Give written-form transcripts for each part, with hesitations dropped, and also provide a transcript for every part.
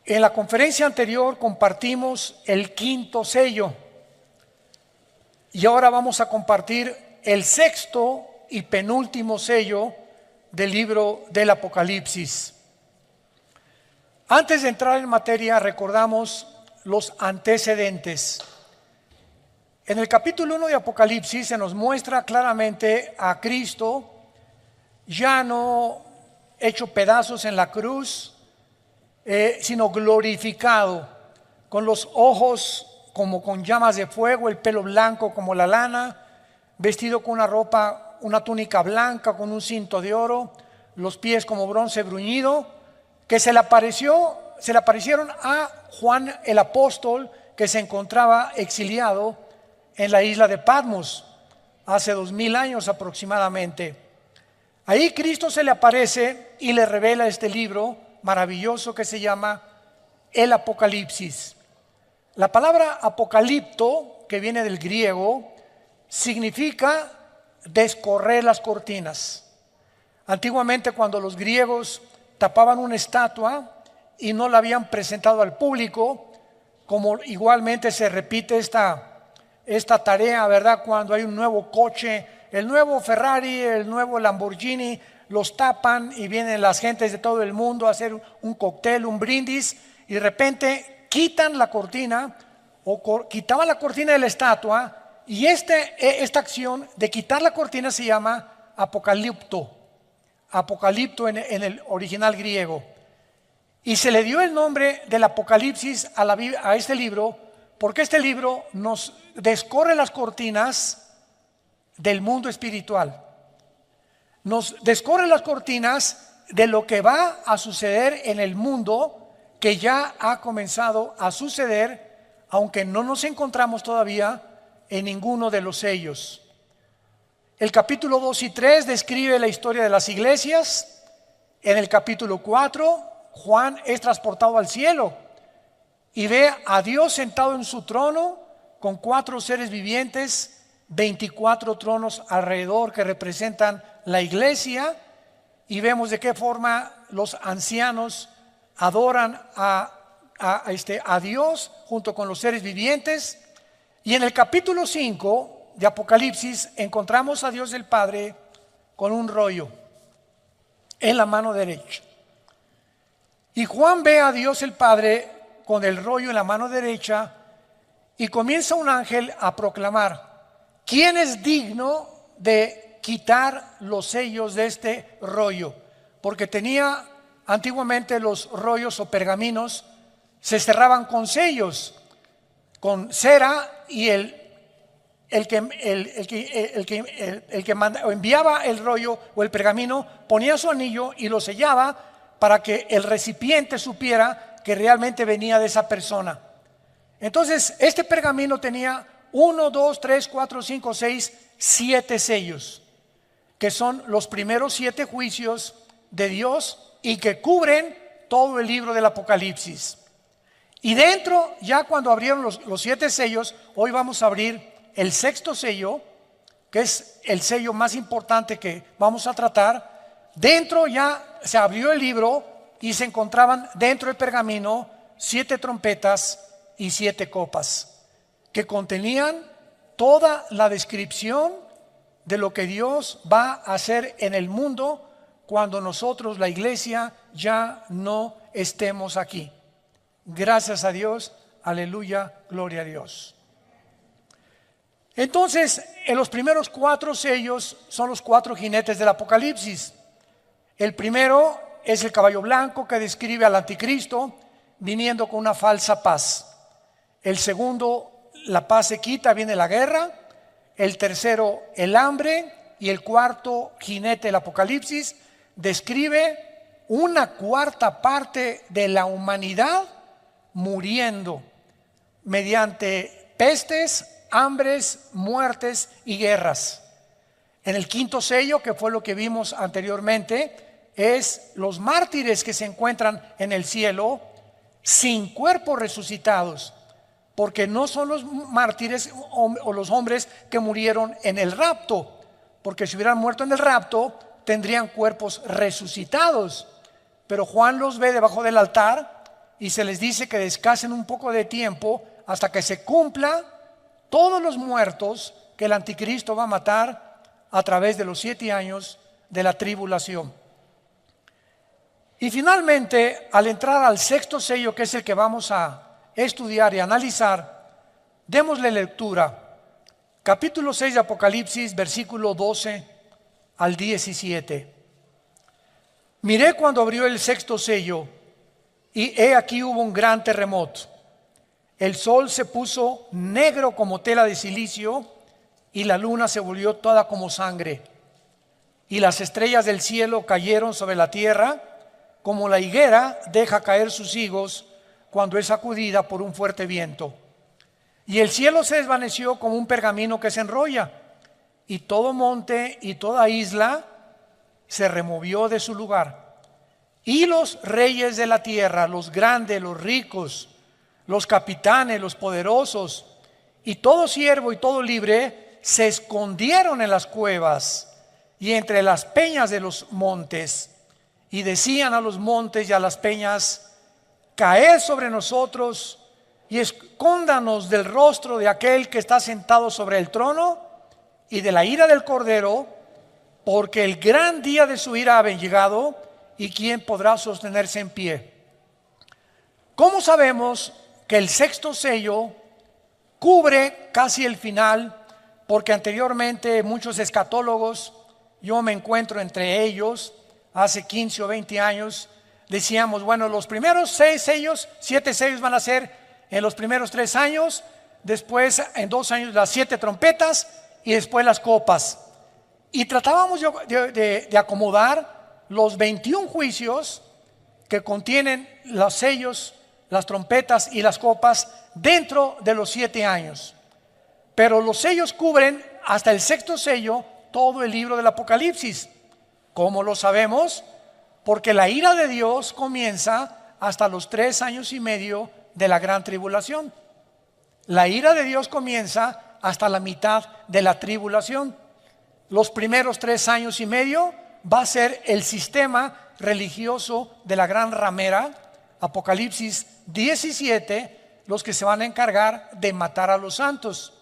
En la conferencia anterior compartimos el quinto sello y ahora vamos a compartir el sexto y penúltimo sello del libro del Apocalipsis. Antes de entrar en materia, recordamos los antecedentes. En el capítulo 1 de Apocalipsis se nos muestra claramente a Cristo ya no hecho pedazos en la cruz, sino glorificado, con los ojos como con llamas de fuego, el pelo blanco como la lana, vestido con una ropa, una túnica blanca con un cinto de oro, los pies como bronce bruñido, que se le aparecieron a Juan el apóstol, que se encontraba exiliado en la isla de Patmos hace 2000 años aproximadamente. Ahí Cristo se le aparece y le revela este libro maravilloso que se llama el Apocalipsis. La palabra apocalipto, que viene del griego, significa descorrer las cortinas. Antiguamente, cuando los griegos tapaban una estatua y no la habían presentado al público, como igualmente se repite esta tarea, ¿verdad? Cuando hay un nuevo coche, el nuevo Ferrari, el nuevo Lamborghini, los tapan y vienen las gentes de todo el mundo a hacer un cóctel, un brindis, y de repente quitan la cortina o quitaban la cortina de la estatua, y esta acción de quitar la cortina se llama apocalipto en el original griego. Y se le dio el nombre del Apocalipsis a este libro porque este libro nos descorre las cortinas del mundo espiritual. Nos descorre las cortinas de lo que va a suceder en el mundo, que ya ha comenzado a suceder, aunque no nos encontramos todavía en ninguno de los sellos. El capítulo 2 y 3 describe la historia de las iglesias. En el capítulo 4, Juan es transportado al cielo y ve a Dios sentado en su trono con 4 seres vivientes, 24 tronos alrededor que representan la iglesia, y vemos de qué forma los ancianos adoran a Dios junto con los seres vivientes. Y en el capítulo 5 de Apocalipsis encontramos a Dios el Padre con un rollo en la mano derecha. Y Juan ve a Dios el Padre con el rollo en la mano derecha y comienza un ángel a proclamar: ¿quién es digno de quitar los sellos de este rollo? Porque tenía antiguamente los rollos o pergaminos, se cerraban con sellos, con cera, y el que enviaba el rollo o el pergamino ponía su anillo y lo sellaba para que el recipiente supiera que realmente venía de esa persona. Entonces este pergamino tenía 1, 2, 3, 4, 5, 6, 7 sellos, que son los primeros 7 juicios de Dios y que cubren todo el libro del Apocalipsis. Y dentro, ya cuando abrieron los 7 sellos, hoy vamos a abrir el sexto sello, que es el sello más importante que vamos a tratar. Dentro ya se abrió el libro y se encontraban dentro del pergamino 7 trompetas y 7 copas, que contenían toda la descripción de lo que Dios va a hacer en el mundo cuando nosotros, la iglesia, ya no estemos aquí. Gracias a Dios, aleluya, gloria a Dios. Entonces, en los primeros 4 sellos son los 4 jinetes del Apocalipsis. El primero es el caballo blanco, que describe al anticristo viniendo con una falsa paz. El segundo, la paz se quita, viene la guerra. El tercero, el hambre. Y el cuarto jinete del Apocalipsis describe una cuarta parte de la humanidad muriendo mediante pestes, hambres, muertes y guerras. En el quinto sello, que fue lo que vimos anteriormente, es los mártires que se encuentran en el cielo sin cuerpos resucitados, porque no son los mártires o los hombres que murieron en el rapto, porque si hubieran muerto en el rapto tendrían cuerpos resucitados, pero Juan los ve debajo del altar y se les dice que descansen un poco de tiempo hasta que se cumpla todos los muertos que el anticristo va a matar a través de los 7 años de la tribulación. Y finalmente, al entrar al sexto sello, que es el que vamos a estudiar y analizar, démosle lectura. Capítulo 6 de Apocalipsis, versículo 12 al 17. Miré cuando abrió el sexto sello, y he aquí hubo un gran terremoto. El sol se puso negro como tela de silicio, y la luna se volvió toda como sangre. Y las estrellas del cielo cayeron sobre la tierra, como la higuera deja caer sus higos cuando es sacudida por un fuerte viento. Y el cielo se desvaneció como un pergamino que se enrolla, y todo monte y toda isla se removió de su lugar. Y los reyes de la tierra, los grandes, los ricos, los capitanes, los poderosos, y todo siervo y todo libre, se escondieron en las cuevas y entre las peñas de los montes, y decían a los montes y a las peñas: caed sobre nosotros y escóndanos del rostro de aquel que está sentado sobre el trono y de la ira del Cordero, porque el gran día de su ira ha llegado, y quién podrá sostenerse en pie. ¿Cómo sabemos que el sexto sello cubre casi el final? Porque anteriormente muchos escatólogos, yo me encuentro entre ellos, hace 15 o 20 años, decíamos, bueno, los primeros 6 sellos, 7 sellos van a ser en los primeros 3 años, después en 2 años las 7 trompetas y después las copas. Y tratábamos de acomodar los 21 juicios que contienen los sellos, las trompetas y las copas dentro de los 7 años. Pero los sellos cubren hasta el sexto sello todo el libro del Apocalipsis. ¿Cómo lo sabemos? Porque la ira de Dios comienza hasta los 3 años y medio de la gran tribulación. La ira de Dios comienza hasta la mitad de la tribulación. Los primeros 3 años y medio va a ser el sistema religioso de la gran ramera, Apocalipsis 17, los que se van a encargar de matar a los santos.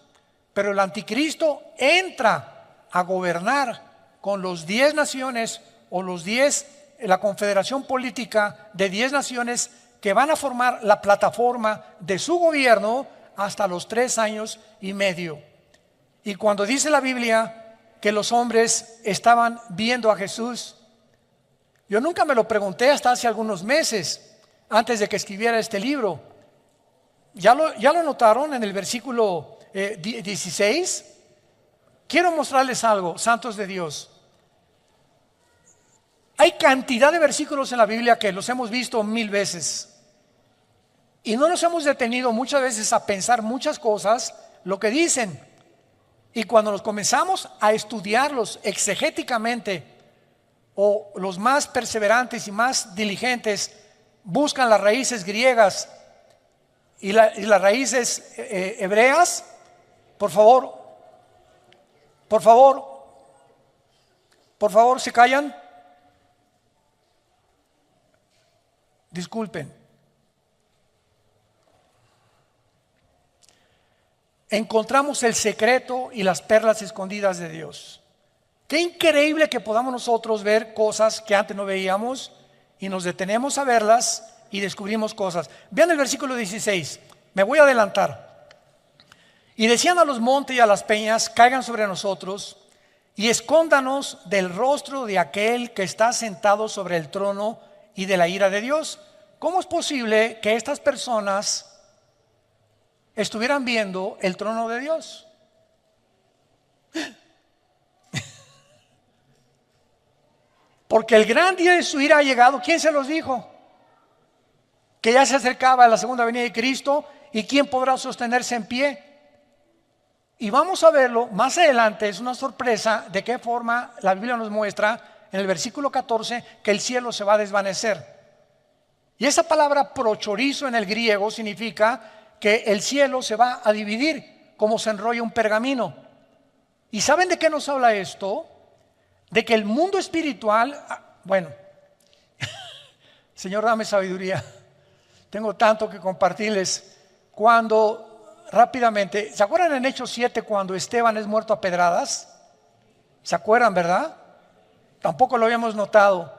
Pero el anticristo entra a gobernar con los 10 naciones o los 10, la confederación política de 10 naciones que van a formar la plataforma de su gobierno hasta los 3 años y medio. Y cuando dice la Biblia que los hombres estaban viendo a Jesús, yo nunca me lo pregunté hasta hace algunos meses, antes de que escribiera este libro. ¿Ya lo notaron en el versículo 16? Quiero mostrarles algo, santos de Dios. Hay cantidad de versículos en la Biblia que los hemos visto 1000 veces y no nos hemos detenido muchas veces a pensar muchas cosas, lo que dicen. Y cuando nos comenzamos a estudiarlos exegéticamente, o los más perseverantes y más diligentes buscan las raíces griegas y las raíces hebreas, por favor, ¿se callan? Disculpen. Encontramos el secreto y las perlas escondidas de Dios. Qué increíble que podamos nosotros ver cosas que antes no veíamos y nos detenemos a verlas y descubrimos cosas. Vean el versículo 16, me voy a adelantar. Y decían a los montes y a las peñas: caigan sobre nosotros y escóndanos del rostro de aquel que está sentado sobre el trono y de la ira de Dios. ¿Cómo es posible que estas personas estuvieran viendo el trono de Dios? Porque el gran día de su ira ha llegado. ¿Quién se los dijo? Que ya se acercaba a la segunda venida de Cristo, y quién podrá sostenerse en pie. Y vamos a verlo más adelante. Es una sorpresa de qué forma la Biblia nos muestra en el versículo 14 que el cielo se va a desvanecer. Y esa palabra prochorizo en el griego significa que el cielo se va a dividir como se enrolla un pergamino. ¿Y saben de qué nos habla esto? De que el mundo espiritual, bueno, Señor, dame sabiduría. Tengo tanto que compartirles. Cuando, rápidamente, ¿se acuerdan en Hechos 7 cuando Esteban es muerto a pedradas? ¿Se acuerdan, verdad? Tampoco lo habíamos notado.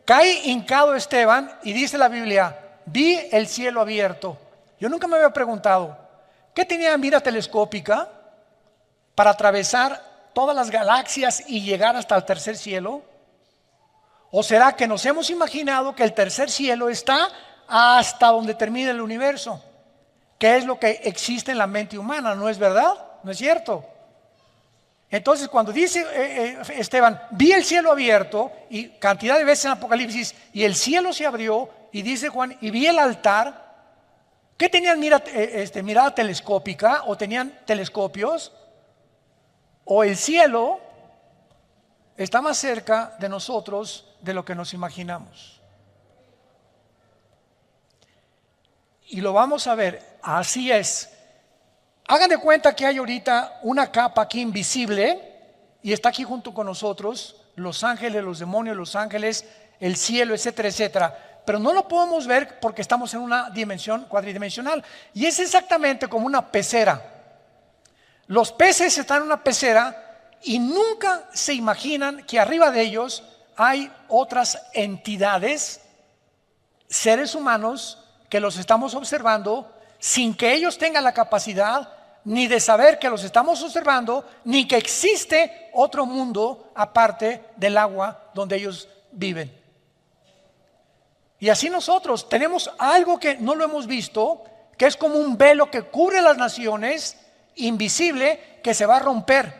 Cae hincado Esteban y dice la Biblia, vi el cielo abierto. Yo nunca me había preguntado, ¿qué tenía mira telescópica para atravesar todas las galaxias y llegar hasta el tercer cielo? ¿O será que nos hemos imaginado que el tercer cielo está hasta donde termina el universo? ¿Qué es lo que existe en la mente humana? ¿No es verdad? ¿No es cierto? Entonces cuando dice Esteban, vi el cielo abierto, y cantidad de veces en Apocalipsis, y el cielo se abrió, y dice Juan, y vi el altar. ¿Qué tenían mirada telescópica? ¿O tenían telescopios? ¿O el cielo está más cerca de nosotros de lo que nos imaginamos? Y lo vamos a ver, así es. Hagan de cuenta que hay ahorita una capa aquí invisible y está aquí junto con nosotros, los ángeles, los demonios, los ángeles, el cielo, etcétera, etcétera. Pero no lo podemos ver porque estamos en una dimensión cuadridimensional. Y es exactamente como una pecera. Los peces están en una pecera y nunca se imaginan que arriba de ellos hay otras entidades, seres humanos, que los estamos observando sin que ellos tengan la capacidad ni de saber que los estamos observando, ni que existe otro mundo aparte del agua donde ellos viven. Y así nosotros tenemos algo que no lo hemos visto, que es como un velo que cubre las naciones, invisible, que se va a romper.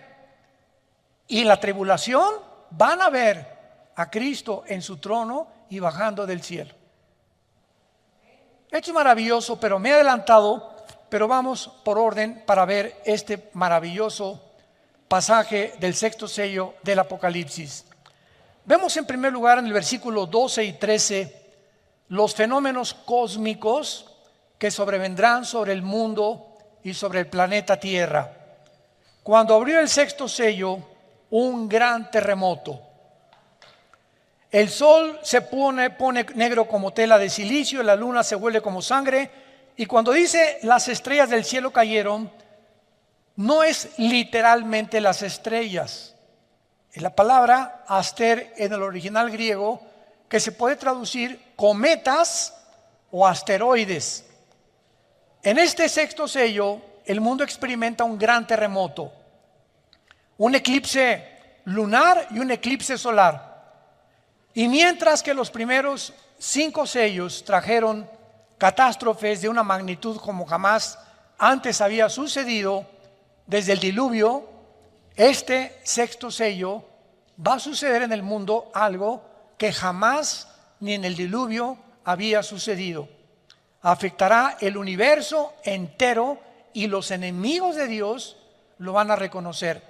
Y en la tribulación van a ver a Cristo en su trono y bajando del cielo. Esto es maravilloso, pero me he adelantado, pero vamos por orden para ver este maravilloso pasaje del sexto sello del Apocalipsis. Vemos en primer lugar en el versículo 12 y 13 los fenómenos cósmicos que sobrevendrán sobre el mundo y sobre el planeta Tierra. Cuando abrió el sexto sello, un gran terremoto. El sol se pone negro como tela de silicio, la luna se vuelve como sangre, y cuando dice las estrellas del cielo cayeron, no es literalmente las estrellas. Es la palabra aster en el original griego, que se puede traducir cometas o asteroides. En este sexto sello, el mundo experimenta un gran terremoto, un eclipse lunar y un eclipse solar. Y mientras que los primeros 5 sellos trajeron catástrofes de una magnitud como jamás antes había sucedido desde el diluvio, este sexto sello va a suceder en el mundo algo que jamás ni en el diluvio había sucedido. Afectará el universo entero y los enemigos de Dios lo van a reconocer.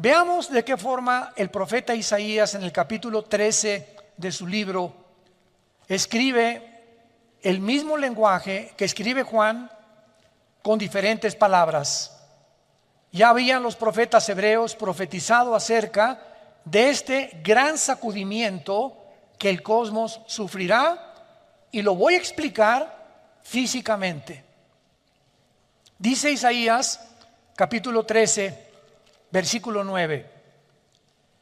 Veamos de qué forma el profeta Isaías en el capítulo 13 de su libro escribe el mismo lenguaje que escribe Juan con diferentes palabras. Ya habían los profetas hebreos profetizado acerca de este gran sacudimiento que el cosmos sufrirá, y lo voy a explicar físicamente. Dice Isaías capítulo 13 versículo 9: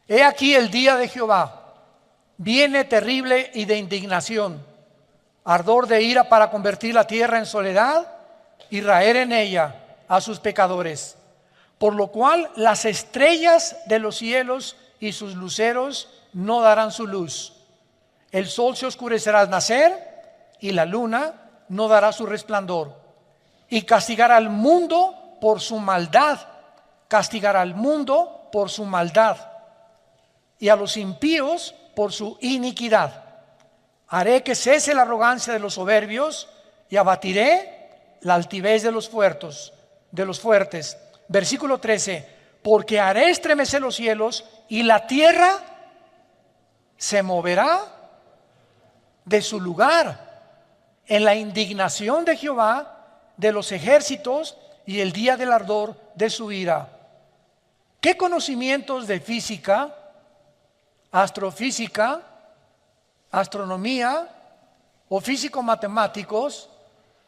He aquí el día de Jehová, viene terrible y de indignación, ardor de ira para convertir la tierra en soledad y raer en ella a sus pecadores. Por lo cual las estrellas de los cielos y sus luceros no darán su luz. El sol se oscurecerá al nacer y la luna no dará su resplandor. Y castigará al mundo por su maldad. Castigará al mundo por su maldad y a los impíos por su iniquidad. Haré que cese la arrogancia de los soberbios y abatiré la altivez de los fuertes. Versículo 13: Porque haré estremecer los cielos y la tierra se moverá de su lugar en la indignación de Jehová de los ejércitos y el día del ardor de su ira. ¿Qué conocimientos de física, astrofísica, astronomía o físicos matemáticos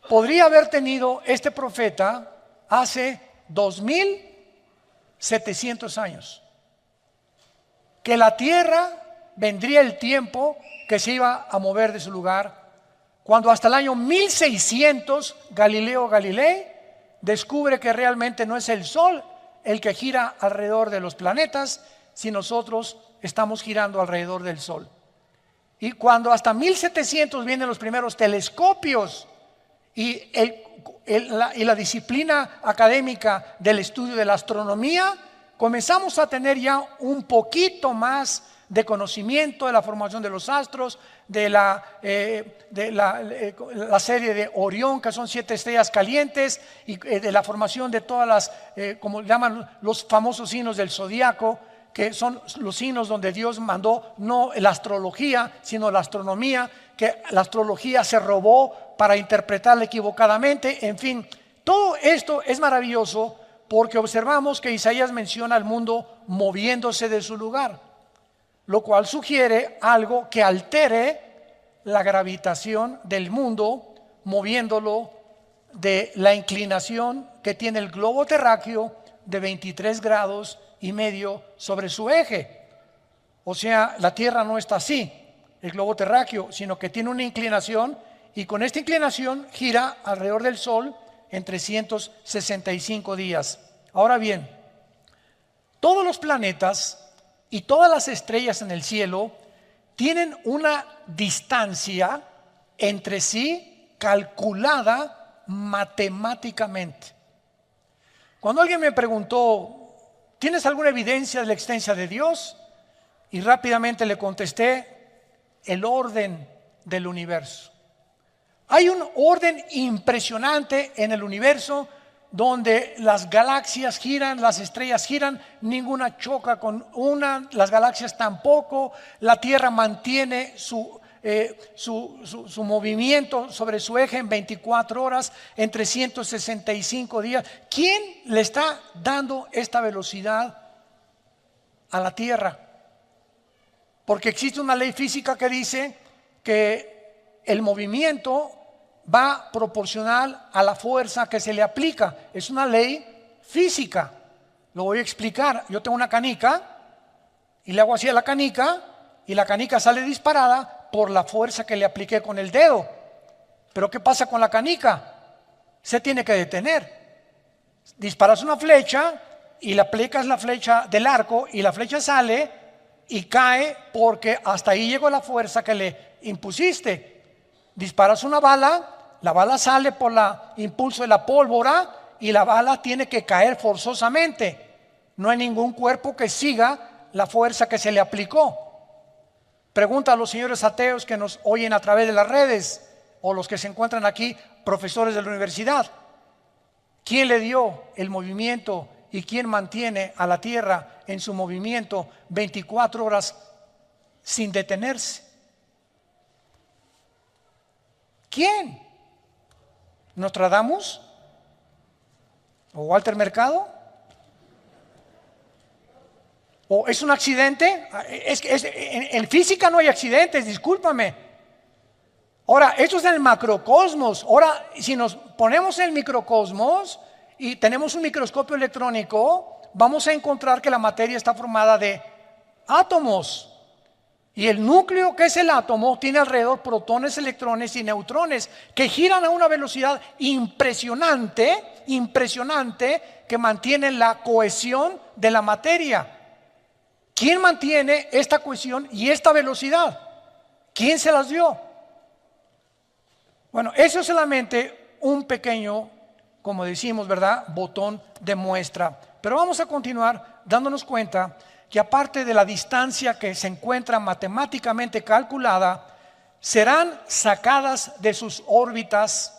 podría haber tenido este profeta hace 2700 años? Que la tierra vendría el tiempo que se iba a mover de su lugar, cuando hasta el año 1600 Galileo Galilei descubre que realmente no es el Sol el que gira alrededor de los planetas, si nosotros estamos girando alrededor del Sol. Y cuando hasta 1700 vienen los primeros telescopios y la disciplina académica del estudio de la astronomía, comenzamos a tener ya un poquito más de conocimiento de la formación de los astros, de la serie de Orión, que son 7 estrellas calientes, y de la formación de todas las, como llaman los famosos signos del zodiaco, que son los signos donde Dios mandó no la astrología, sino la astronomía, que la astrología se robó para interpretarla equivocadamente. En fin, todo esto es maravilloso porque observamos que Isaías menciona al mundo moviéndose de su lugar, lo cual sugiere algo que altere la gravitación del mundo, moviéndolo de la inclinación que tiene el globo terráqueo de 23 grados y medio sobre su eje. O sea, la Tierra no está así, el globo terráqueo, sino que tiene una inclinación, y con esta inclinación gira alrededor del Sol en 365 días. Ahora bien, todos los planetas y todas las estrellas en el cielo tienen una distancia entre sí calculada matemáticamente. Cuando alguien me preguntó, ¿tienes alguna evidencia de la existencia de Dios? Y rápidamente le contesté, el orden del universo. Hay un orden impresionante en el universo donde las galaxias giran, las estrellas giran, ninguna choca con una, las galaxias tampoco, la Tierra mantiene su movimiento sobre su eje en 24 horas, en 365 días. ¿Quién le está dando esta velocidad a la Tierra? Porque existe una ley física que dice que el movimiento va proporcional a la fuerza que se le aplica. Es una ley física. Lo voy a explicar. Yo tengo una canica y le hago así a la canica y la canica sale disparada por la fuerza que le apliqué con el dedo. Pero ¿qué pasa con la canica? Se tiene que detener. Disparas una flecha y le aplicas la flecha del arco y la flecha sale y cae porque hasta ahí llegó la fuerza que le impusiste. Disparas una bala, la bala sale por el impulso de la pólvora y la bala tiene que caer forzosamente. No hay ningún cuerpo que siga la fuerza que se le aplicó. Pregunta a los señores ateos que nos oyen a través de las redes o los que se encuentran aquí, profesores de la universidad. ¿Quién le dio el movimiento y quién mantiene a la Tierra en su movimiento 24 horas sin detenerse? ¿Quién? ¿Nostradamus? ¿O Walter Mercado? ¿O es un accidente? En física no hay accidentes, discúlpame. Ahora, esto es en el macrocosmos. Ahora, si nos ponemos en el microcosmos y tenemos un microscopio electrónico, vamos a encontrar que la materia está formada de átomos. Y el núcleo, que es el átomo, tiene alrededor protones, electrones y neutrones que giran a una velocidad impresionante que mantienen la cohesión de la materia. ¿Quién mantiene esta cohesión y esta velocidad? ¿Quién se las dio? Bueno, eso es solamente un pequeño, como decimos, ¿verdad?, botón de muestra. Pero vamos a continuar dándonos cuenta que aparte de la distancia que se encuentra matemáticamente calculada, serán sacadas de sus órbitas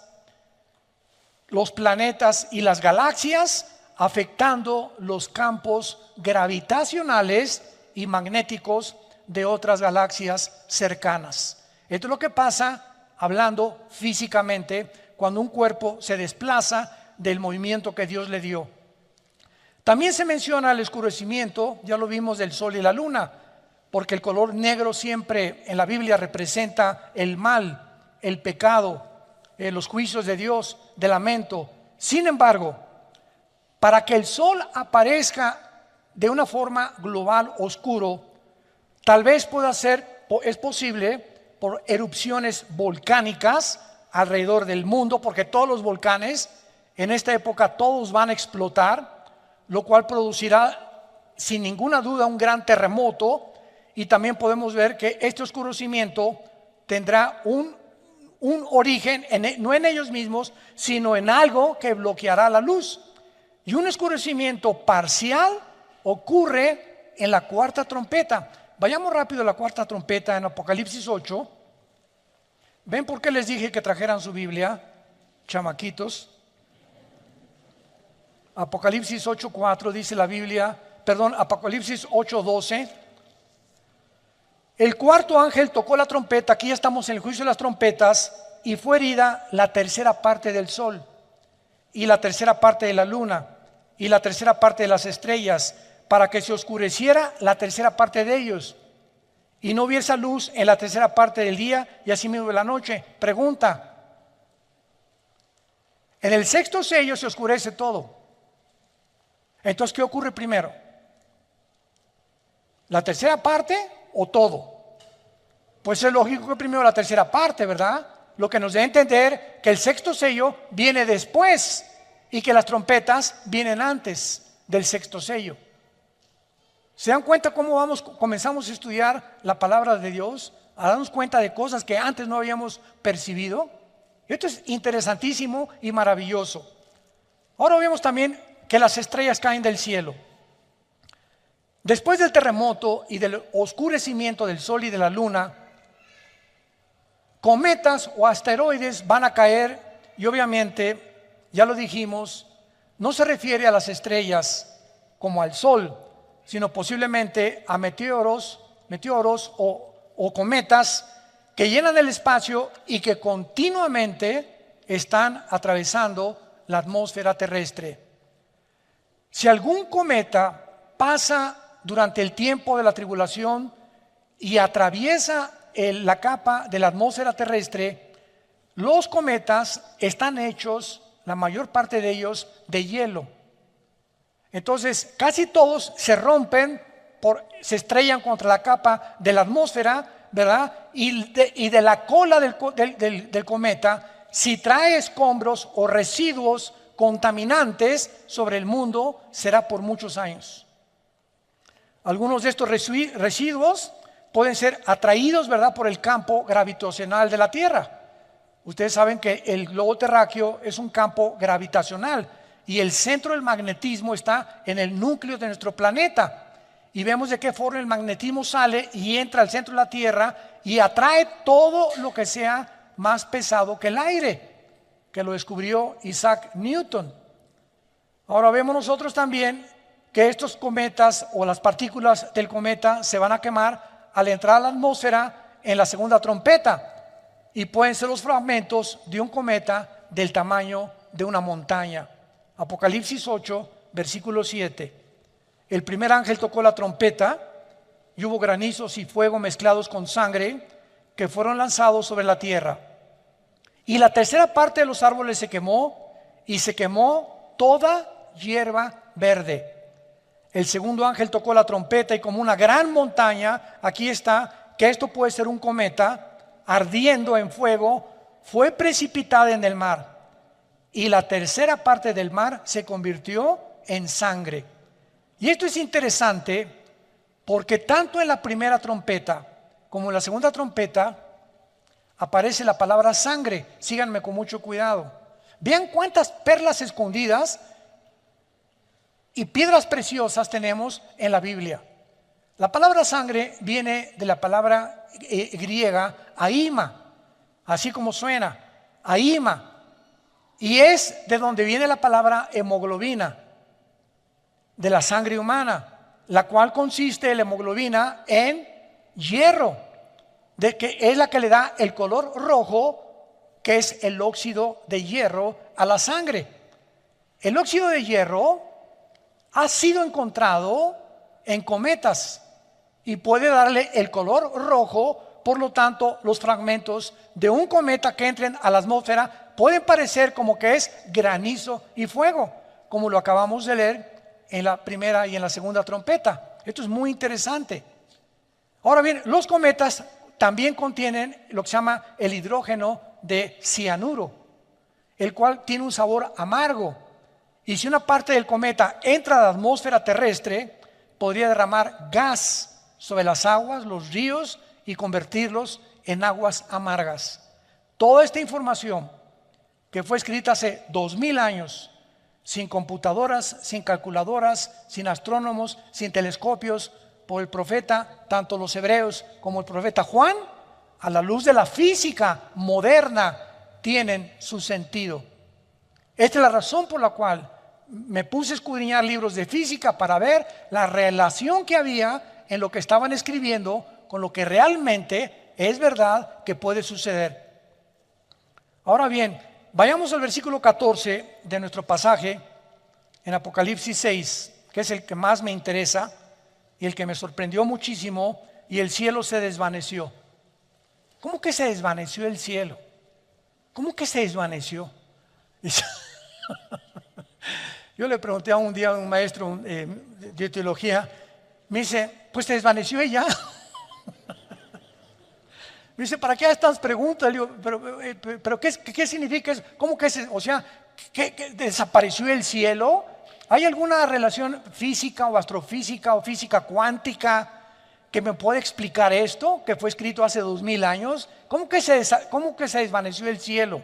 los planetas y las galaxias, afectando los campos gravitacionales y magnéticos de otras galaxias cercanas. Esto es lo que pasa, hablando físicamente, cuando un cuerpo se desplaza del movimiento que Dios le dio. También se menciona el oscurecimiento, ya lo vimos, del sol y la luna, porque el color negro siempre en la Biblia representa el mal, el pecado, los juicios de Dios, de lamento. Sin embargo, para que el sol aparezca de una forma global oscuro, tal vez pueda ser, es posible por erupciones volcánicas alrededor del mundo, porque todos los volcanes en esta época todos van a explotar, lo cual producirá sin ninguna duda un gran terremoto. Y también podemos ver que este oscurecimiento tendrá un origen no en ellos mismos, sino en algo que bloqueará la luz. Y un oscurecimiento parcial ocurre en la cuarta trompeta. Vayamos rápido a la cuarta trompeta en Apocalipsis 8. ¿Ven por qué les dije que trajeran su Biblia, chamaquitos? Apocalipsis 8:4 dice la Biblia, Apocalipsis 8:12. El cuarto ángel tocó la trompeta, aquí ya estamos en el juicio de las trompetas, y fue herida la tercera parte del sol, y la tercera parte de la luna, y la tercera parte de las estrellas, para que se oscureciera la tercera parte de ellos, y no hubiese luz en la tercera parte del día, y así mismo de la noche. Pregunta: en el sexto sello se oscurece todo. Entonces, ¿qué ocurre primero? ¿La tercera parte o todo? Pues es lógico que primero la tercera parte, ¿verdad? Lo que nos debe entender que el sexto sello viene después y que las trompetas vienen antes del sexto sello. ¿Se dan cuenta cómo comenzamos a estudiar la palabra de Dios? A darnos cuenta de cosas que antes no habíamos percibido. Esto es interesantísimo y maravilloso. Ahora vemos también que las estrellas caen del cielo. Después del terremoto y del oscurecimiento del sol y de la luna, cometas o asteroides van a caer, y obviamente, ya lo dijimos, no se refiere a las estrellas como al sol, sino posiblemente a meteoros o cometas que llenan el espacio y que continuamente están atravesando la atmósfera terrestre. Si algún cometa pasa durante el tiempo de la tribulación y atraviesa la capa de la atmósfera terrestre, los cometas están hechos, la mayor parte de ellos, de hielo. Entonces casi todos se rompen, se estrellan contra la capa de la atmósfera, ¿verdad? Y de la cola del cometa, si trae escombros o residuos contaminantes sobre el mundo, será por muchos años. Algunos de estos residuos pueden ser atraídos, ¿verdad?, por el campo gravitacional de la Tierra. Ustedes saben que el globo terráqueo es un campo gravitacional y el centro del magnetismo está en el núcleo de nuestro planeta. Y vemos de qué forma el magnetismo sale y entra al centro de la Tierra y atrae todo lo que sea más pesado que el aire, que lo descubrió Isaac Newton. Ahora vemos nosotros también que estos cometas o las partículas del cometa se van a quemar al entrar a la atmósfera en la segunda trompeta, y pueden ser los fragmentos de un cometa del tamaño de una montaña. Apocalipsis 8, versículo 7. El primer ángel tocó la trompeta y hubo granizos y fuego mezclados con sangre que fueron lanzados sobre la tierra. Y la tercera parte de los árboles se quemó, y se quemó toda hierba verde. El segundo ángel tocó la trompeta y como una gran montaña, aquí está, que esto puede ser un cometa, ardiendo en fuego, fue precipitada en el mar. Y la tercera parte del mar se convirtió en sangre. Y esto es interesante porque tanto en la primera trompeta como en la segunda trompeta aparece la palabra sangre. Síganme con mucho cuidado. Vean cuántas perlas escondidas y piedras preciosas tenemos en la Biblia. La palabra sangre viene de la palabra griega aima, así como suena, aima, y es de donde viene la palabra hemoglobina, de la sangre humana, la cual consiste la hemoglobina en hierro, de que es la que le da el color rojo, que es el óxido de hierro a la sangre. El óxido de hierro ha sido encontrado en cometas y puede darle el color rojo Por lo tanto, los fragmentos de un cometa que entren a la atmósfera pueden parecer como que es granizo y fuego, como lo acabamos de leer en la primera y en la segunda trompeta. Esto es muy interesante. Ahora bien, los cometas también contienen lo que se llama el hidrógeno de cianuro, el cual tiene un sabor amargo. Y si una parte del cometa entra a la atmósfera terrestre, podría derramar gas sobre las aguas, los ríos, y convertirlos en aguas amargas. Toda esta información que fue escrita hace 2000 años, sin computadoras, sin calculadoras, sin astrónomos, sin telescopios, por el profeta, tanto los hebreos como el profeta Juan, a la luz de la física moderna, tienen su sentido. Esta es la razón por la cual me puse a escudriñar libros de física para ver la relación que había en lo que estaban escribiendo con lo que realmente es verdad que puede suceder. Ahora bien, vayamos al versículo 14 de nuestro pasaje en Apocalipsis 6, que es el que más me interesa y el que me sorprendió muchísimo. Y el cielo se desvaneció. ¿Cómo que se desvaneció el cielo? ¿Cómo que se desvaneció? Yo le pregunté a un día a un maestro de teología, me dice, pues se desvaneció ella. Me dice, ¿para qué estas preguntas? Le digo, pero ¿qué significa eso? ¿Cómo que ¿qué desapareció el cielo? ¿Hay alguna relación física o astrofísica o física cuántica que me pueda explicar esto, que fue escrito hace 2000 años? ¿Cómo que se desvaneció el cielo?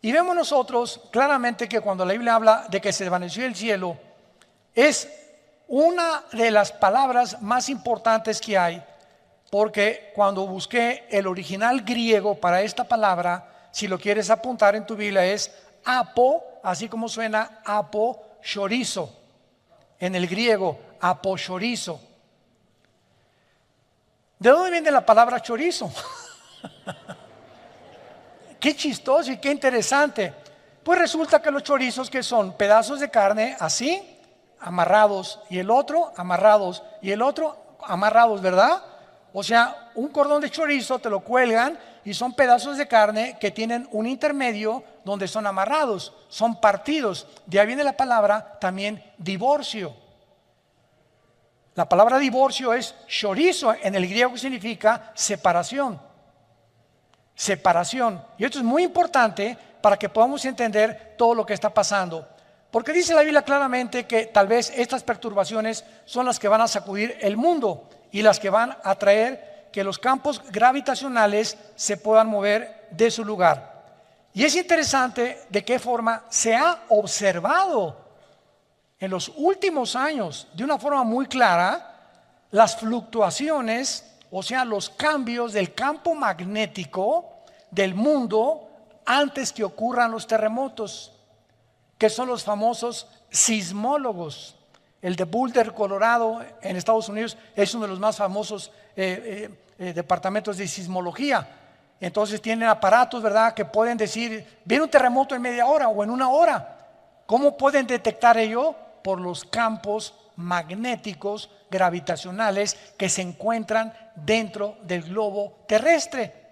Y vemos nosotros claramente que cuando la Biblia habla de que se desvaneció el cielo, es una de las palabras más importantes que hay, porque cuando busqué el original griego para esta palabra, si lo quieres apuntar en tu Biblia, es apo, así como suena aposhorizo, en el griego, aposhorizo. ¿De dónde viene la palabra chorizo? Qué chistoso y qué interesante. Pues resulta que los chorizos, que son pedazos de carne así, amarrados, y el otro amarrados, y el otro amarrados, ¿verdad? O sea, un cordón de chorizo te lo cuelgan y son pedazos de carne que tienen un intermedio donde son amarrados, son partidos. De ahí viene la palabra también divorcio. La palabra divorcio es chorizo, en el griego significa separación. Separación. Y esto es muy importante para que podamos entender todo lo que está pasando. Porque dice la Biblia claramente que tal vez estas perturbaciones son las que van a sacudir el mundo y las que van a traer que los campos gravitacionales se puedan mover de su lugar. Y es interesante de qué forma se ha observado en los últimos años de una forma muy clara las fluctuaciones, o sea, los cambios del campo magnético del mundo antes que ocurran los terremotos, que son los famosos sismólogos. El de Boulder, Colorado, en Estados Unidos, es uno de los más famosos departamentos de sismología. Entonces tienen aparatos, ¿verdad?, que pueden decir, viene un terremoto en media hora o en una hora. ¿Cómo pueden detectar ello? Por los campos magnéticos gravitacionales que se encuentran dentro del globo terrestre.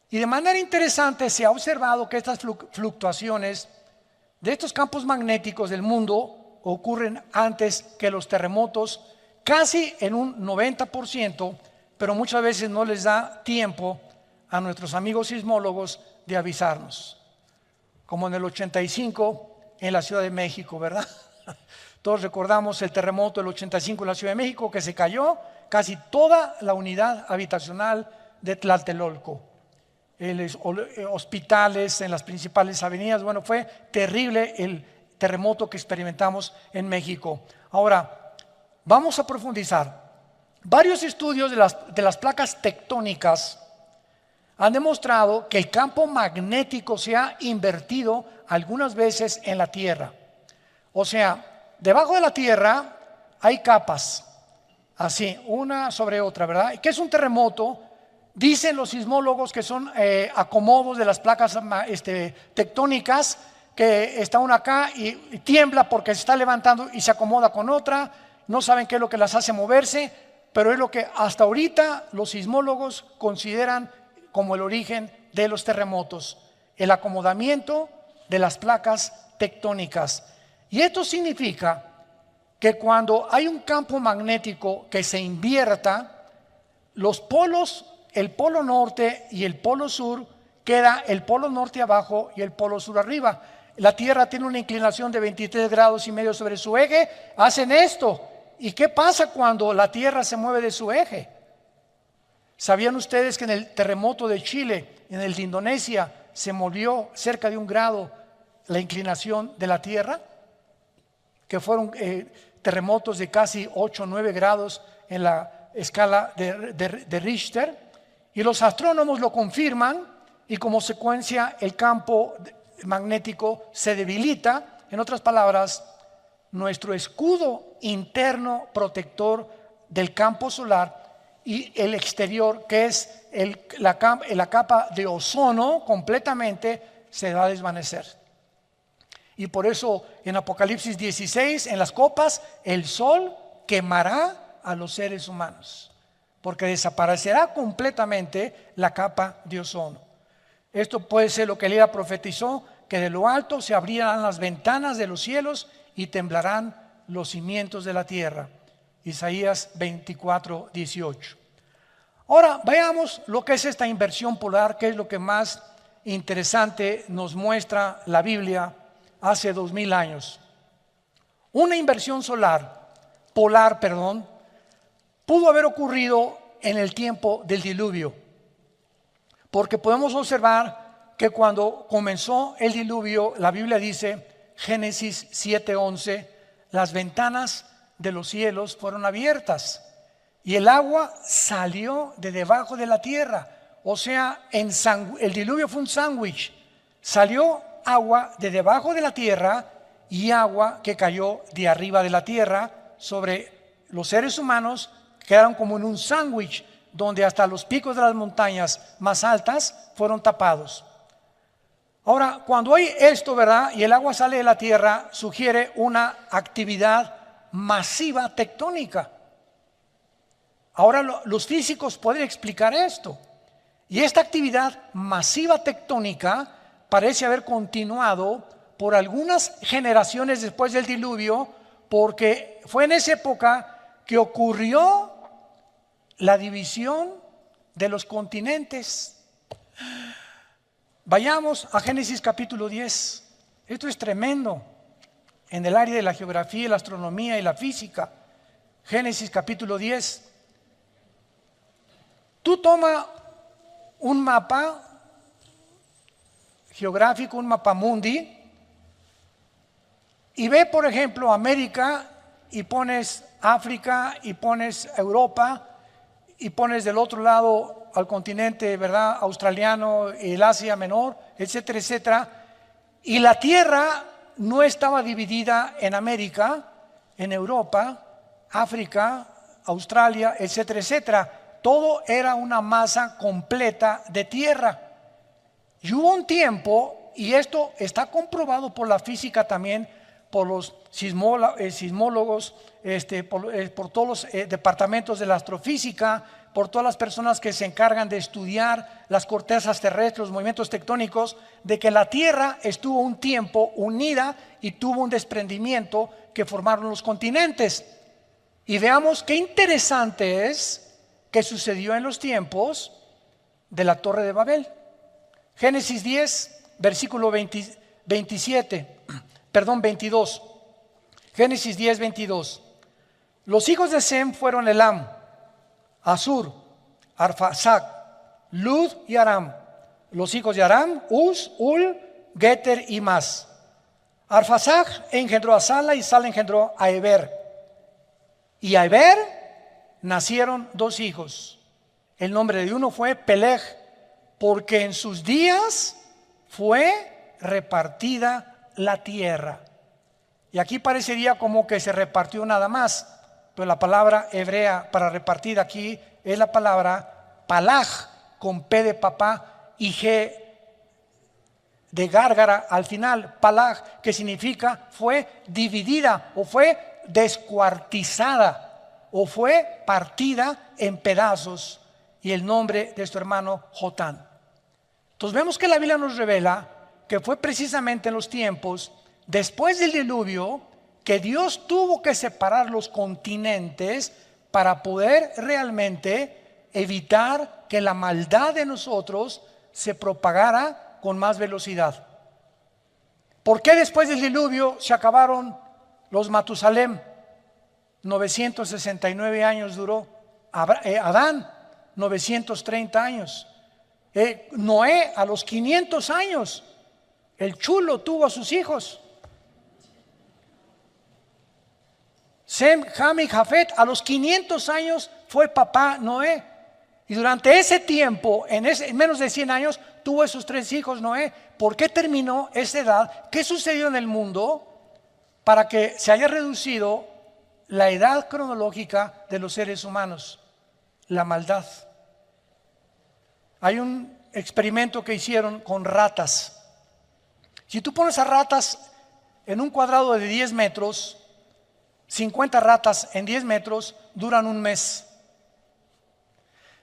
Y de manera interesante se ha observado que estas fluctuaciones de estos campos magnéticos del mundo ocurren antes que los terremotos, casi en un 90%, pero muchas veces no les da tiempo a nuestros amigos sismólogos de avisarnos. Como en el 85 en la Ciudad de México, ¿verdad? Todos recordamos el terremoto del 85 en la Ciudad de México, que se cayó casi toda la unidad habitacional de Tlatelolco. Hospitales en las principales avenidas. Bueno, fue terrible el terremoto que experimentamos en México. Ahora, vamos a profundizar. Varios estudios de las placas tectónicas han demostrado que el campo magnético se ha invertido algunas veces en la Tierra. O sea, debajo de la Tierra hay capas, así, una sobre otra, ¿verdad? ¿Qué es un terremoto? Dicen los sismólogos que son acomodos de las placas tectónicas, que está una acá y tiembla porque se está levantando y se acomoda con otra, no saben qué es lo que las hace moverse, pero es lo que hasta ahorita los sismólogos consideran como el origen de los terremotos, el acomodamiento de las placas tectónicas. Y esto significa que cuando hay un campo magnético que se invierta, los polos, el polo norte y el polo sur, queda el polo norte abajo y el polo sur arriba. La Tierra tiene una inclinación de 23 grados y medio sobre su eje. Hacen esto. ¿Y qué pasa cuando la Tierra se mueve de su eje? ¿Sabían ustedes que en el terremoto de Chile, en el de Indonesia, se movió cerca de 1 grado la inclinación de la Tierra? Que fueron terremotos de casi 8 o 9 grados en la escala de Richter. Y los astrónomos lo confirman y como consecuencia el campo magnético se debilita. En otras palabras, nuestro escudo interno protector del campo solar y el exterior, que es la capa de ozono, completamente se va a desvanecer. Y por eso en Apocalipsis 16, en las copas, el sol quemará a los seres humanos, porque desaparecerá completamente la capa de ozono. Esto puede ser lo que Elías profetizó, que de lo alto se abrirán las ventanas de los cielos y temblarán los cimientos de la tierra. Isaías 24, 18. Ahora veamos lo que es esta inversión polar, que es lo que más interesante nos muestra la Biblia hace 2000 años. Una inversión polar, pudo haber ocurrido en el tiempo del diluvio, porque podemos observar que cuando comenzó el diluvio, la Biblia dice, Génesis 7:11, las ventanas de los cielos fueron abiertas y el agua salió de debajo de la tierra. O sea, el diluvio fue un sándwich. Salió agua de debajo de la tierra y agua que cayó de arriba de la tierra sobre los seres humanos. Quedaron como en un sándwich donde hasta los picos de las montañas más altas fueron tapados. Ahora, cuando hay esto, ¿verdad? Y el agua sale de la tierra, sugiere una actividad masiva tectónica. Ahora los físicos pueden explicar esto. Y esta actividad masiva tectónica parece haber continuado por algunas generaciones después del diluvio, porque fue en esa época que ocurrió la división de los continentes. Vayamos a Génesis capítulo 10. Esto es tremendo en el área de la geografía, la astronomía y la física. Génesis capítulo 10. Tú toma un mapa geográfico, un mapa mundi, y ve, por ejemplo, América, y pones África, y pones Europa, y pones del otro lado al continente, ¿verdad?, australiano, el Asia Menor, etcétera, etcétera. Y la Tierra no estaba dividida en América, en Europa, África, Australia, etcétera, etcétera. Todo era una masa completa de tierra. Y hubo un tiempo, y esto está comprobado por la física también, por los sismólogos, por todos los departamentos de la astrofísica, por todas las personas que se encargan de estudiar las cortezas terrestres, los movimientos tectónicos, de que la Tierra estuvo un tiempo unida y tuvo un desprendimiento que formaron los continentes. Y veamos qué interesante es que sucedió en los tiempos de la Torre de Babel. Génesis 10, versículo 22. Génesis 10, 22. Los hijos de Sem fueron Elam, Asur, Arfaxad, Lud y Aram. Los hijos de Aram, Uz, Ul, Geter y Mas. Arfaxad engendró a Sala y Sala engendró a Eber. Y a Eber nacieron 2 hijos. El nombre de uno fue Peleg, porque en sus días fue repartida la tierra. Y aquí parecería como que se repartió nada más, pero la palabra hebrea para repartir aquí es la palabra palaj, con P de papá y G de gárgara al final. Palaj, que significa fue dividida o fue descuartizada o fue partida en pedazos, y el nombre de su hermano Jotán. Entonces vemos que la Biblia nos revela que fue precisamente en los tiempos después del diluvio que Dios tuvo que separar los continentes para poder realmente evitar que la maldad de nosotros se propagara con más velocidad. ¿Por qué después del diluvio se acabaron los Matusalem? 969 años duró. Adán, 930 años. Noé, a los 500 años, el chulo tuvo a sus hijos. Sem, Ham y Jafet, a los 500 años fue papá Noé. Y durante ese tiempo, en menos de 100 años, tuvo esos 3 hijos Noé. ¿Por qué terminó esa edad? ¿Qué sucedió en el mundo para que se haya reducido la edad cronológica de los seres humanos? La maldad. Hay un experimento que hicieron con ratas. Si tú pones a ratas en un cuadrado de 10 metros, 50 ratas en 10 metros duran un mes.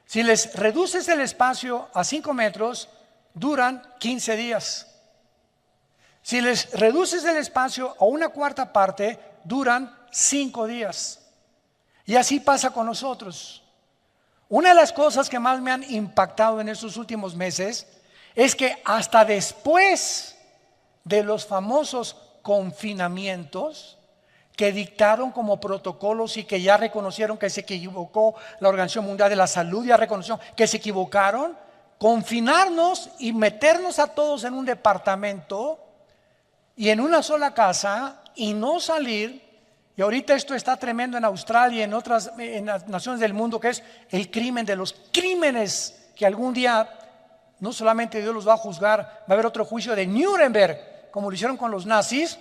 Si les reduces el espacio a 5 metros, duran 15 días. Si les reduces el espacio a una cuarta parte, duran 5 días. Y así pasa con nosotros. Una de las cosas que más me han impactado en estos últimos meses es que hasta después de los famosos confinamientos que dictaron como protocolos y que ya reconocieron que se equivocó, la Organización Mundial de la Salud ya reconoció que se equivocaron, confinarnos y meternos a todos en un departamento y en una sola casa y no salir. Y ahorita esto está tremendo en Australia y en las naciones del mundo, que es el crimen de los crímenes, que algún día no solamente Dios los va a juzgar, va a haber otro juicio de Nuremberg, como lo hicieron con los nazis.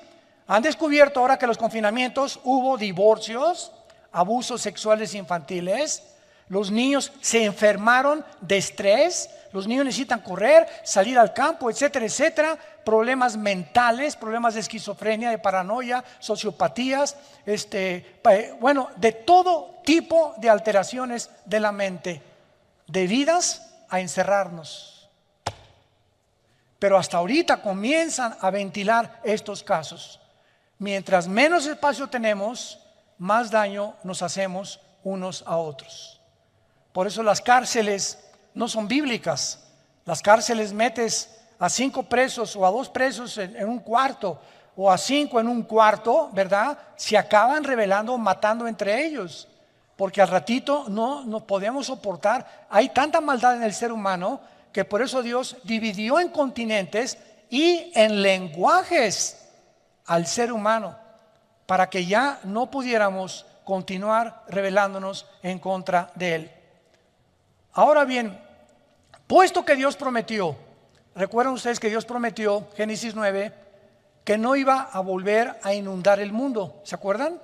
Han descubierto ahora que en los confinamientos hubo divorcios, abusos sexuales infantiles, los niños se enfermaron de estrés, los niños necesitan correr, salir al campo, etcétera, etcétera, problemas mentales, problemas de esquizofrenia, de paranoia, sociopatías, de todo tipo de alteraciones de la mente, debidas a encerrarnos. Pero hasta ahorita comienzan a ventilar estos casos. Mientras menos espacio tenemos, más daño nos hacemos unos a otros. Por eso las cárceles no son bíblicas. Las cárceles metes a 5 presos o a 2 presos en un cuarto, o a 5 en un cuarto, ¿verdad? Se acaban rebelando, matando entre ellos, porque al ratito no podemos soportar. Hay tanta maldad en el ser humano que por eso Dios dividió en continentes y en lenguajes al ser humano, para que ya no pudiéramos continuar rebelándonos en contra de Él. Ahora bien, puesto que Dios prometió, recuerdan ustedes que Dios prometió, Génesis 9, que no iba a volver a inundar el mundo, ¿se acuerdan?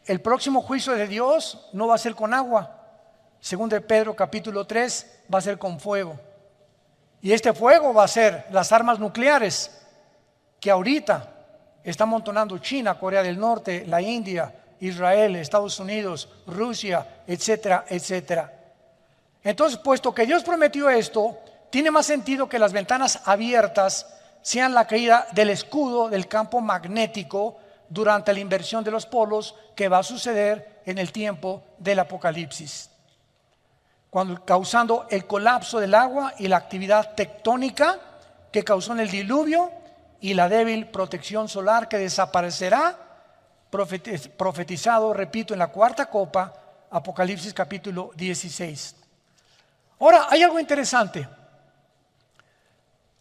El próximo juicio de Dios no va a ser con agua, según de Pedro capítulo 3, va a ser con fuego. Y este fuego va a ser las armas nucleares que ahorita está amontonando China, Corea del Norte, la India, Israel, Estados Unidos, Rusia, etcétera, etcétera. Entonces, puesto que Dios prometió esto, tiene más sentido que las ventanas abiertas sean la caída del escudo del campo magnético durante la inversión de los polos que va a suceder en el tiempo del Apocalipsis, causando el colapso del agua y la actividad tectónica que causó en el diluvio y la débil protección solar que desaparecerá, profetizado, repito, en la cuarta copa, Apocalipsis capítulo 16. Ahora, hay algo interesante.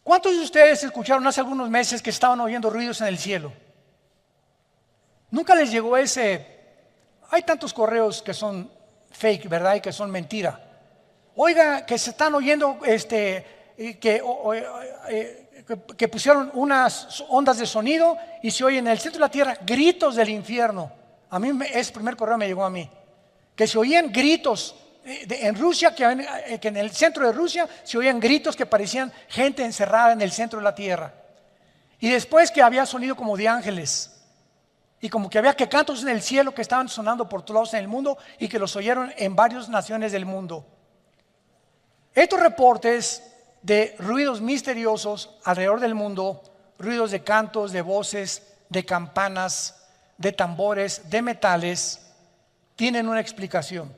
¿Cuántos de ustedes escucharon hace algunos meses que estaban oyendo ruidos en el cielo? ¿Nunca les llegó ese? Hay tantos correos que son fake, ¿verdad? Y que son mentira. Oiga, que se están oyendo, que pusieron unas ondas de sonido y se oyen en el centro de la tierra gritos del infierno. A mí ese primer correo me llegó a mí, que se oían gritos en Rusia, que en el centro de Rusia se oían gritos que parecían gente encerrada en el centro de la tierra. Y después que había sonido como de ángeles. Y como que había que cantos en el cielo que estaban sonando por todos lados en el mundo y que los oyeron en varias naciones del mundo. Estos reportes de ruidos misteriosos alrededor del mundo, ruidos de cantos, de voces, de campanas, de tambores, de metales, tienen una explicación.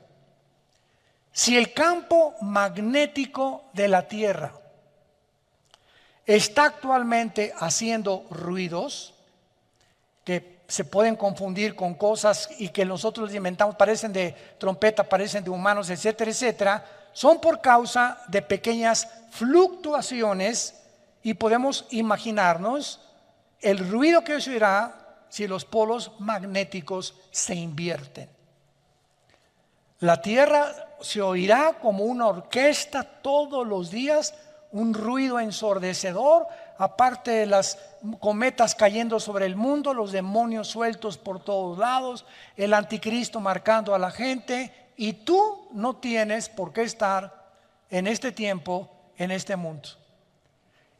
Si el campo magnético de la Tierra está actualmente haciendo ruidos que se pueden confundir con cosas y que nosotros los inventamos, parecen de trompeta, parecen de humanos, etcétera, etcétera, son por causa de pequeñas fluctuaciones y podemos imaginarnos el ruido que se oirá si los polos magnéticos se invierten. La Tierra se oirá como una orquesta todos los días, un ruido ensordecedor, aparte de las cometas cayendo sobre el mundo, los demonios sueltos por todos lados, el anticristo marcando a la gente, y tú no tienes por qué estar en este tiempo, en este mundo.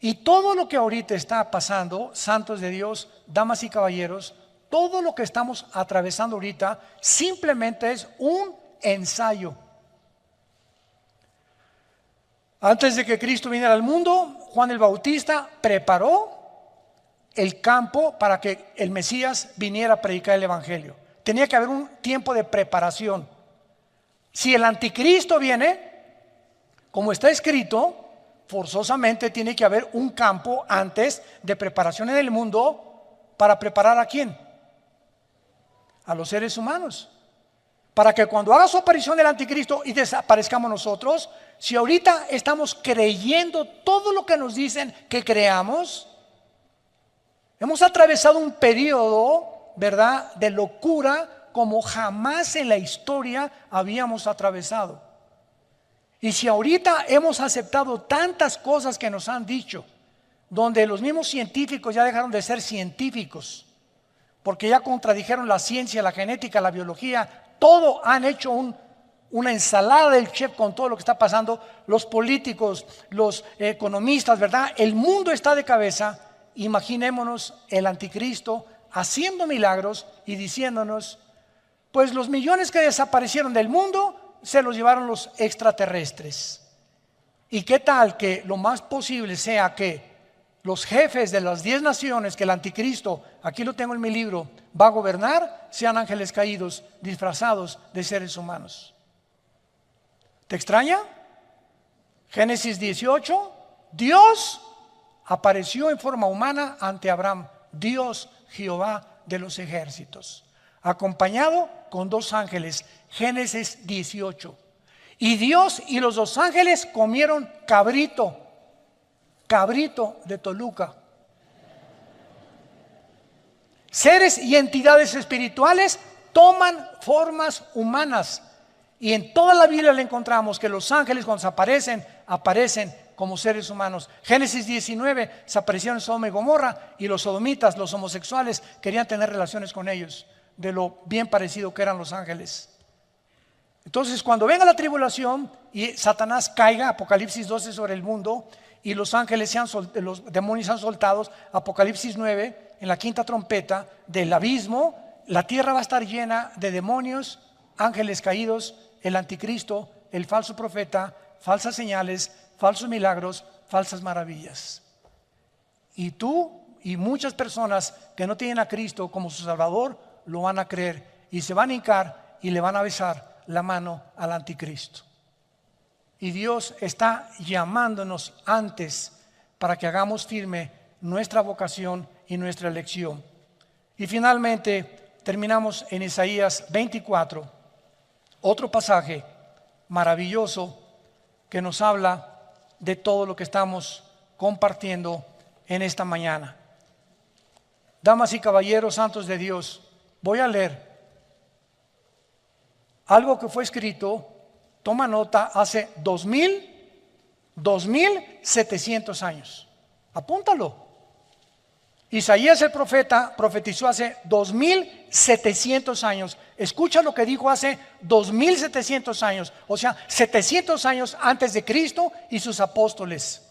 Y todo lo que ahorita está pasando, santos de Dios, damas y caballeros, todo lo que estamos atravesando ahorita simplemente es un ensayo. Antes de que Cristo viniera al mundo, Juan el Bautista preparó el campo para que el Mesías viniera a predicar el Evangelio. Tenía que haber un tiempo de preparación. Si el anticristo viene, como está escrito, forzosamente tiene que haber un campo antes de preparación en el mundo para preparar ¿a quién? A los seres humanos. Para que cuando haga su aparición el anticristo y desaparezcamos nosotros, si ahorita estamos creyendo todo lo que nos dicen que creamos, hemos atravesado un periodo, ¿verdad?, de locura como jamás en la historia habíamos atravesado. Y si ahorita hemos aceptado tantas cosas que nos han dicho, donde los mismos científicos ya dejaron de ser científicos, porque ya contradijeron la ciencia, la genética, la biología, todo han hecho una ensalada del chef con todo lo que está pasando, los políticos, los economistas, ¿verdad? El mundo está de cabeza. Imaginémonos el anticristo haciendo milagros y diciéndonos, pues los millones que desaparecieron del mundo se los llevaron los extraterrestres. ¿Y qué tal que lo más posible sea que los jefes de las 10 naciones que el anticristo, aquí lo tengo en mi libro, va a gobernar, sean ángeles caídos disfrazados de seres humanos? ¿Te extraña? Génesis 18, Dios apareció en forma humana ante Abraham, Dios Jehová de los ejércitos, acompañado con 2 ángeles. Génesis 18. Y Dios y los 2 ángeles comieron cabrito de Toluca. Seres y entidades espirituales toman formas humanas. Y en toda la Biblia le encontramos que los ángeles cuando se aparecen como seres humanos. Génesis 19, se aparecieron en Sodoma y Gomorra, y los sodomitas, los homosexuales, querían tener relaciones con ellos, de lo bien parecido que eran los ángeles. Entonces cuando venga la tribulación y Satanás caiga, Apocalipsis 12, sobre el mundo, y los ángeles los demonios sean soltados, Apocalipsis 9, en la 5ª trompeta del abismo, la tierra va a estar llena de demonios, ángeles caídos, el anticristo, el falso profeta, falsas señales, falsos milagros, falsas maravillas. Y tú y muchas personas que no tienen a Cristo como su Salvador lo van a creer y se van a hincar y le van a besar la mano al anticristo. Y Dios está llamándonos antes para que hagamos firme nuestra vocación y nuestra elección. Y finalmente terminamos en Isaías 24, otro pasaje maravilloso que nos habla de todo lo que estamos compartiendo en esta mañana. Damas y caballeros santos de Dios, voy a leer algo que fue escrito, toma nota, hace 2700 años. Apúntalo. Isaías el profeta profetizó hace 2700 años. Escucha lo que dijo hace 2700 años, o sea, 700 años antes de Cristo y sus apóstoles.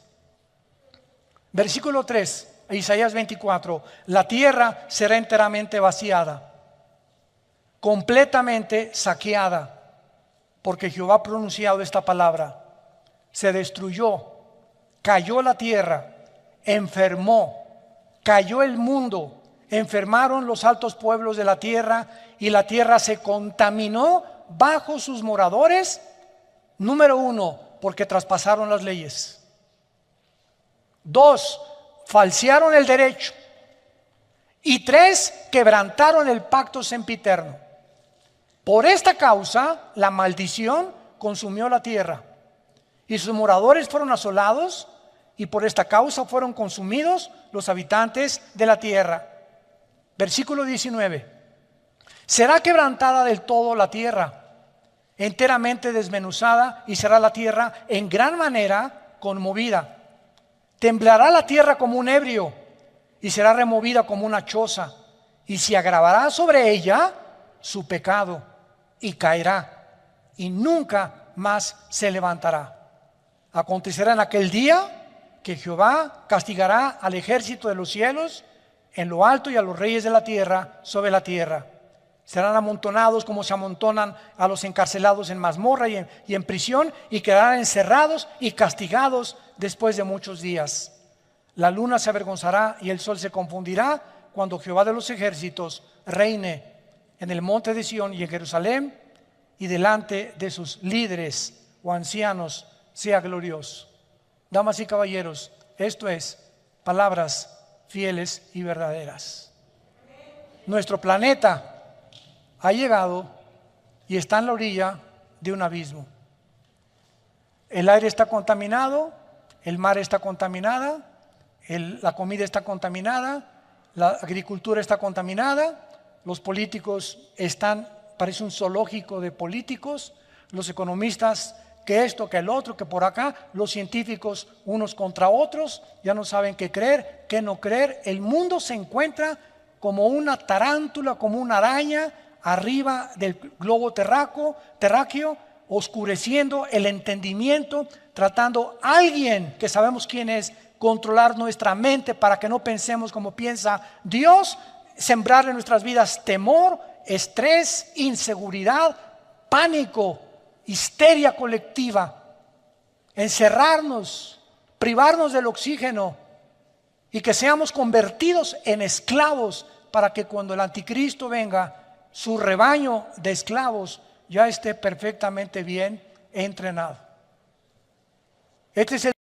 Versículo 3. Isaías 24, la tierra será enteramente vaciada, completamente saqueada, porque Jehová ha pronunciado esta palabra. Se destruyó, cayó la tierra, enfermó, cayó el mundo, enfermaron los altos pueblos de la tierra y la tierra se contaminó bajo sus moradores. Número 1, porque traspasaron las leyes. 2, falsearon el derecho. Y 3, quebrantaron el pacto sempiterno. Por esta causa, la maldición consumió la tierra y sus moradores fueron asolados, y por esta causa fueron consumidos los habitantes de la tierra. Versículo 19. Será quebrantada del todo la tierra, enteramente desmenuzada, y será la tierra en gran manera conmovida. Temblará la tierra como un ebrio, y será removida como una choza, y se agravará sobre ella su pecado, y caerá, y nunca más se levantará. Acontecerá en aquel día que Jehová castigará al ejército de los cielos en lo alto y a los reyes de la tierra sobre la tierra. Serán amontonados como se amontonan a los encarcelados en mazmorra y en prisión, y quedarán encerrados y castigados después de muchos días. La luna se avergonzará y el sol se confundirá cuando Jehová de los ejércitos reine en el monte de Sión y en Jerusalén, y delante de sus líderes o ancianos sea glorioso. Damas y caballeros, esto es palabras fieles y verdaderas. Nuestro planeta ha llegado y está en la orilla de un abismo. El aire está contaminado, el mar está contaminada, la comida está contaminada, la agricultura está contaminada, los políticos están, parece un zoológico de políticos, los economistas que esto, que el otro, que por acá, los científicos unos contra otros, ya no saben qué creer, qué no creer. El mundo se encuentra como una tarántula, como una araña arriba del globo terráqueo, oscureciendo el entendimiento, tratando a alguien que sabemos quién es, controlar nuestra mente para que no pensemos como piensa Dios, sembrar en nuestras vidas temor, estrés, inseguridad, pánico, histeria colectiva, encerrarnos, privarnos del oxígeno, y que seamos convertidos en esclavos para que cuando el anticristo venga, su rebaño de esclavos ya esté perfectamente bien entrenado. Este es el